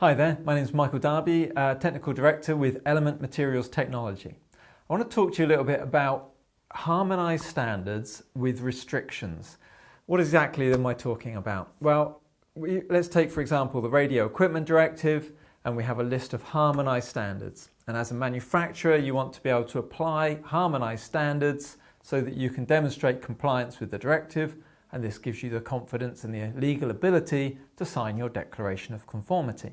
Hi there, my name is Michael Darby, Technical Director with Element Materials Technology. I want to talk to you a little bit about harmonized standards with restrictions. What exactly am I talking about? Well, let's take for example the Radio Equipment Directive, and we have a list of harmonized standards. And as a manufacturer, you want to be able to apply harmonized standards so that you can demonstrate compliance with the directive, and this gives you the confidence and the legal ability to sign your declaration of conformity.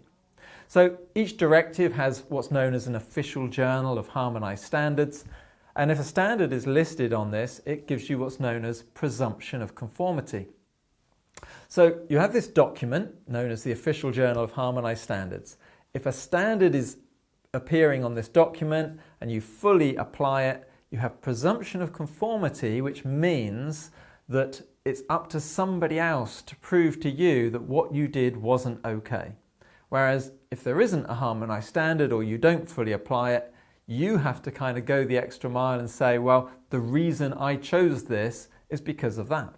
So each directive has what's known as an official journal of harmonized standards, and if a standard is listed on this, it gives you what's known as presumption of conformity. So you have this document known as the official journal of harmonized standards. If a standard is appearing on this document and you fully apply it, you have presumption of conformity, which means that it's up to somebody else to prove to you that what you did wasn't okay. Whereas if there isn't a harmonized standard or you don't fully apply it, you have to kind of go the extra mile and say, well, the reason I chose this is because of that.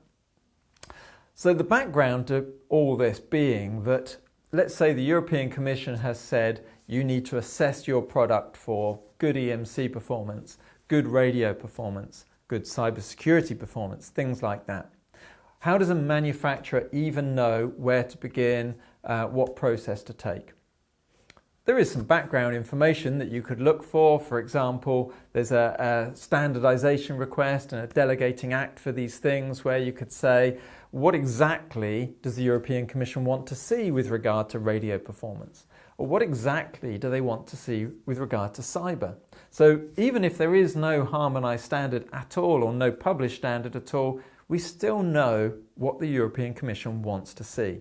So the background to all this being that, let's say the European Commission has said you need to assess your product for good EMC performance, good radio performance, good cybersecurity performance, things like that. How does a manufacturer even know where to begin, what process to take? There is some background information that you could look for. For example, there's a standardization request and a delegating act for these things where you could say, what exactly does the European Commission want to see with regard to radio performance? Or what exactly do they want to see with regard to cyber? So even if there is no harmonized standard at all or no published standard at all, we still know what the European Commission wants to see.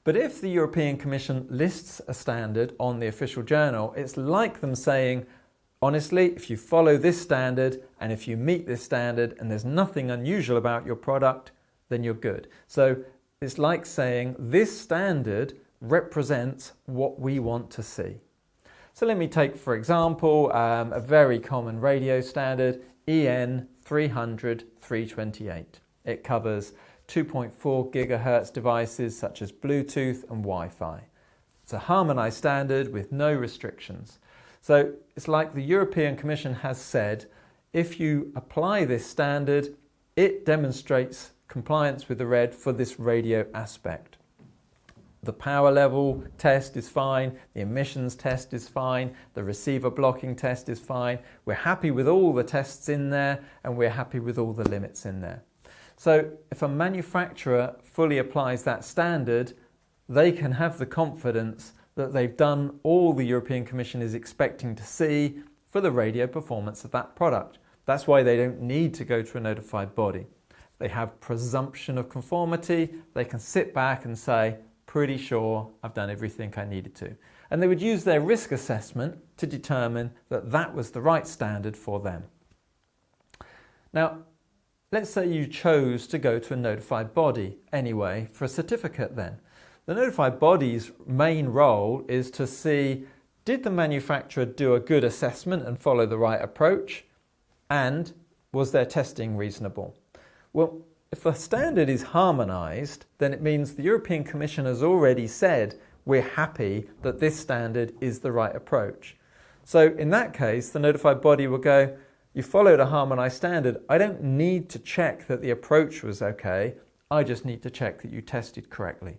But if the European Commission lists a standard on the official journal, it's like them saying, honestly, if you follow this standard and if you meet this standard and there's nothing unusual about your product, then you're good. So it's like saying this standard represents what we want to see. So let me take, for example, a very common radio standard, EN 300-328. It covers 2.4 gigahertz devices such as Bluetooth and Wi-Fi. It's a harmonized standard with no restrictions. So it's like the European Commission has said, if you apply this standard, it demonstrates compliance with the RED for this radio aspect. The power level test is fine, the emissions test is fine, the receiver blocking test is fine. We're happy with all the tests in there and we're happy with all the limits in there. So if a manufacturer fully applies that standard, they can have the confidence that they've done all the European Commission is expecting to see for the radio performance of that product. That's why they don't need to go to a notified body. They have presumption of conformity. They can sit back and say, pretty sure I've done everything I needed to. And they would use their risk assessment to determine that that was the right standard for them. Now, let's say you chose to go to a notified body anyway for a certificate then. The notified body's main role is to see, did the manufacturer do a good assessment and follow the right approach? And was their testing reasonable? Well, if a standard is harmonized, then it means the European Commission has already said we're happy that this standard is the right approach. So in that case, the notified body will go, you followed a harmonized standard. I don't need to check that the approach was okay. I just need to check that you tested correctly.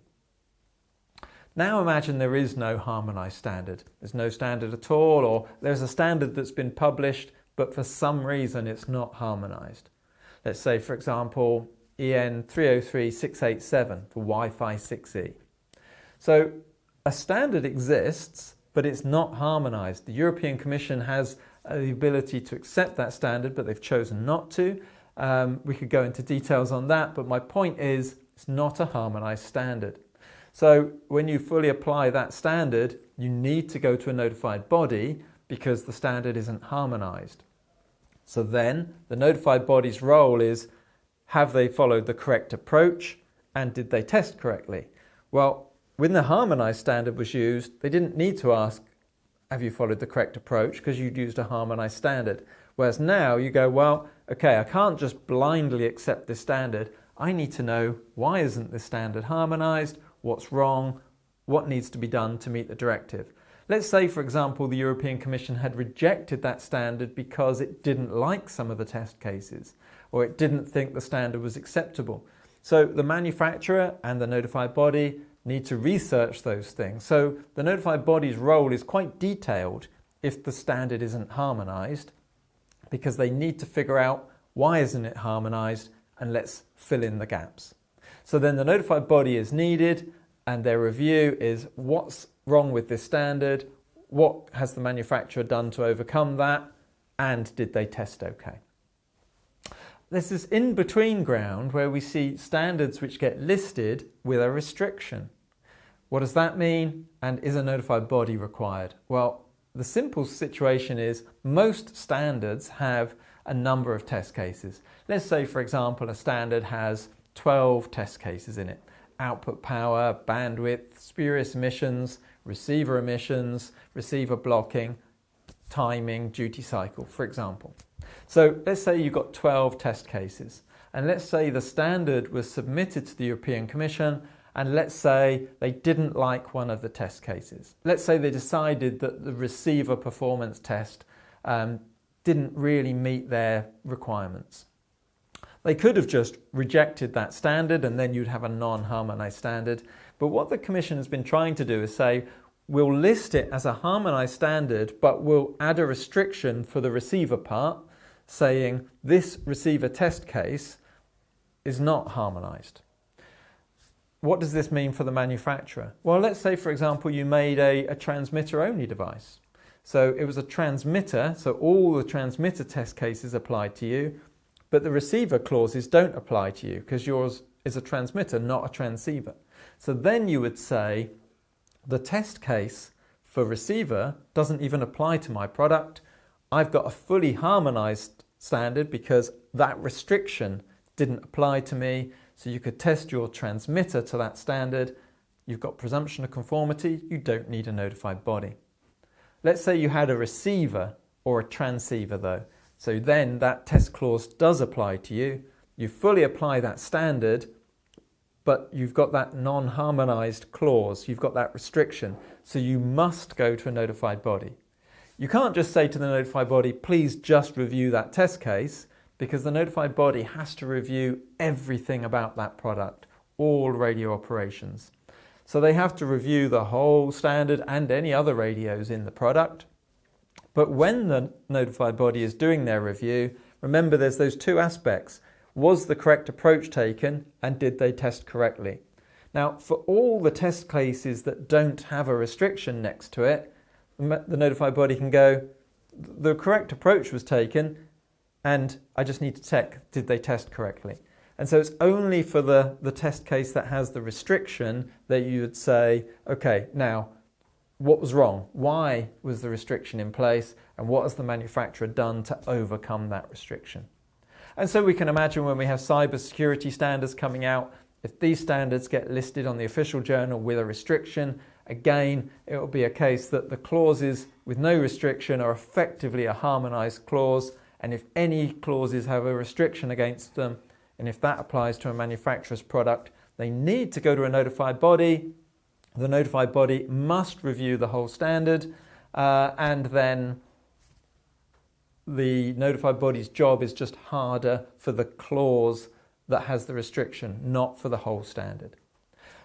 Now imagine there is no harmonized standard. There's no standard at all, or there's a standard that's been published, but for some reason it's not harmonized. Let's say, for example, EN 303-687 for Wi-Fi 6E. So a standard exists, but it's not harmonized. The European Commission has the ability to accept that standard, but they've chosen not to. We could go into details on that, but my point is it's not a harmonized standard. So when you fully apply that standard, you need to go to a notified body because the standard isn't harmonized. So then the notified body's role is, have they followed the correct approach and did they test correctly? Well, when the harmonized standard was used, they didn't need to ask, have you followed the correct approach, because you'd used a harmonized standard. Whereas now you go, well, okay, I can't just blindly accept this standard. I need to know, why isn't this standard harmonized? What's wrong? what needs to be done to meet the directive. Let's say, for example, the European Commission had rejected that standard because it didn't like some of the test cases, or it didn't think the standard was acceptable. So the manufacturer and the notified body need to research those things. So the notified body's role is quite detailed if the standard isn't harmonized, because they need to figure out why isn't it harmonized, and let's fill in the gaps. So then the notified body is needed, and their review is what's wrong with this standard, what has the manufacturer done to overcome that, and did they test okay? There's this in-between ground where we see standards which get listed with a restriction. What does that mean? And is a notified body required? Well, the simple situation is most standards have a number of test cases. Let's say, for example, a standard has 12 test cases in it. Output power, bandwidth, spurious emissions, receiver emissions, receiver blocking, timing, duty cycle, for example. So let's say you've got 12 test cases, and let's say the standard was submitted to the European Commission, and let's say they didn't like one of the test cases. Let's say they decided that the receiver performance test didn't really meet their requirements. They could have just rejected that standard, and then you'd have a non-harmonized standard. But what the Commission has been trying to do is say, we'll list it as a harmonized standard, but we'll add a restriction for the receiver part, saying this receiver test case is not harmonized. What does this mean for the manufacturer? Well, let's say, for example, you made a transmitter-only device. So it was a transmitter, so all the transmitter test cases applied to you, but the receiver clauses don't apply to you because yours is a transmitter, not a transceiver. So then you would say the test case for receiver doesn't even apply to my product. I've got a fully harmonized standard because that restriction didn't apply to me. So you could test your transmitter to that standard. You've got presumption of conformity. You don't need a notified body. Let's say you had a receiver or a transceiver though. So then that test clause does apply to you. You fully apply that standard, but you've got that non-harmonized clause. You've got that restriction. So you must go to a notified body. You can't just say to the notified body, please just review that test case, because the notified body has to review everything about that product, all radio operations. So they have to review the whole standard and any other radios in the product. But when the notified body is doing their review, remember there's those two aspects. Was the correct approach taken, and did they test correctly? Now, for all the test cases that don't have a restriction next to it, the notified body can go, the correct approach was taken, and I just need to check, did they test correctly? And so it's only for the test case that has the restriction that you would say, okay, now, what was wrong? Why was the restriction in place? And what has the manufacturer done to overcome that restriction? And so we can imagine when we have cybersecurity standards coming out, if these standards get listed on the official journal with a restriction, again, it will be a case that the clauses with no restriction are effectively a harmonized clause. And if any clauses have a restriction against them, and if that applies to a manufacturer's product, they need to go to a notified body. The notified body must review the whole standard, and then the notified body's job is just harder for the clause that has the restriction, not for the whole standard.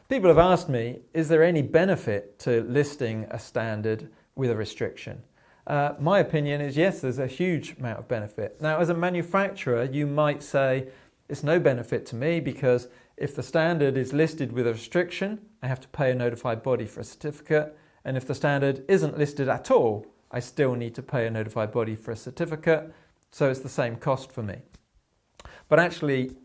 People have asked me, is there any benefit to listing a standard with a restriction? My opinion is yes, there's a huge amount of benefit. Now, as a manufacturer, you might say, it's no benefit to me because if the standard is listed with a restriction, I have to pay a notified body for a certificate. And if the standard isn't listed at all, I still need to pay a notified body for a certificate. So it's the same cost for me. But actually,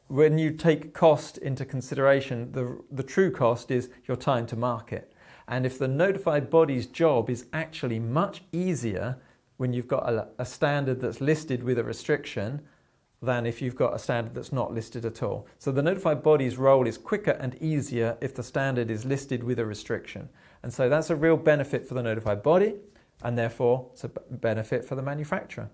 when you take cost into consideration, the true cost is your time to market. And if the notified body's job is actually much easier when you've got a standard that's listed with a restriction than if you've got a standard that's not listed at all. So the notified body's role is quicker and easier if the standard is listed with a restriction. And so that's a real benefit for the notified body, and therefore it's a benefit for the manufacturer.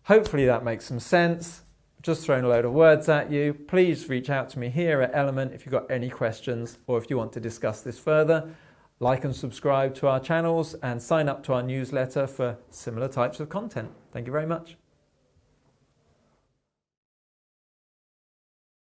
Hopefully that makes some sense. just thrown a load of words at you. Please reach out to me here at Element if you've got any questions or if you want to discuss this further. Like and subscribe to our channels and sign up to our newsletter for similar types of content. Thank you very much.